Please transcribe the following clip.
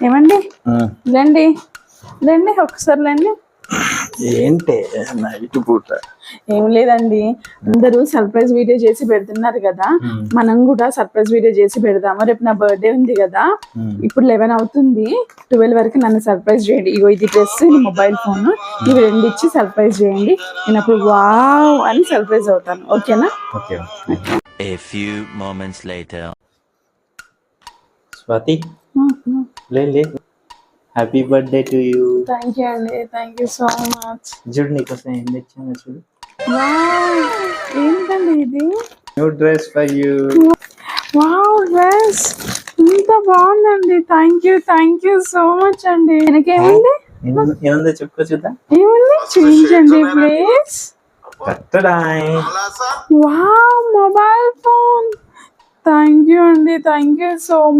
ఏమండి రండి రండి ఒకసారి రండి. ఏంటి నైట్ పూట? ఏం లేదండి, అందరూ సర్ప్రైజ్ వీడియో చేసి పెడుతున్నారు కదా, మనం కూడా సర్ప్రైజ్ వీడియో చేసి పెడదాము. రేపు నా బర్త్డే ఉంది కదా, ఇప్పుడు 11 అవుతుంది, 12 వరకు నన్ను సర్ప్రైజ్ చేయండి. ఇగో ఇది డ్రెస్, ఇది మొబైల్ ఫోన్, ఇవి 2 ఇచ్చి సర్ప్రైజ్ చేయండి. నేను అప్పుడు వావ్ అని సర్ప్రైజ్ అవుతాను. ఓకేనా? Okay. A few moments later. Swathi, లే happy birthday to you. Thank you అండి, థ్యాంక్ యూ సో మచ్. చూడు నీకోసం ఏం తెచ్చాను చూడు. ఏంటండి ఇది? New dress for you. Wow, dress ఇంత బాగుందండి. థ్యాంక్ యూ సో మచ్ అండి. వెనకేముంది? ఏముందో చెప్పుకో చూద్దాం. ఏముంది చూపించండి please. Wow, mobile phone. Thank you అండి, థ్యాంక్ యూ సో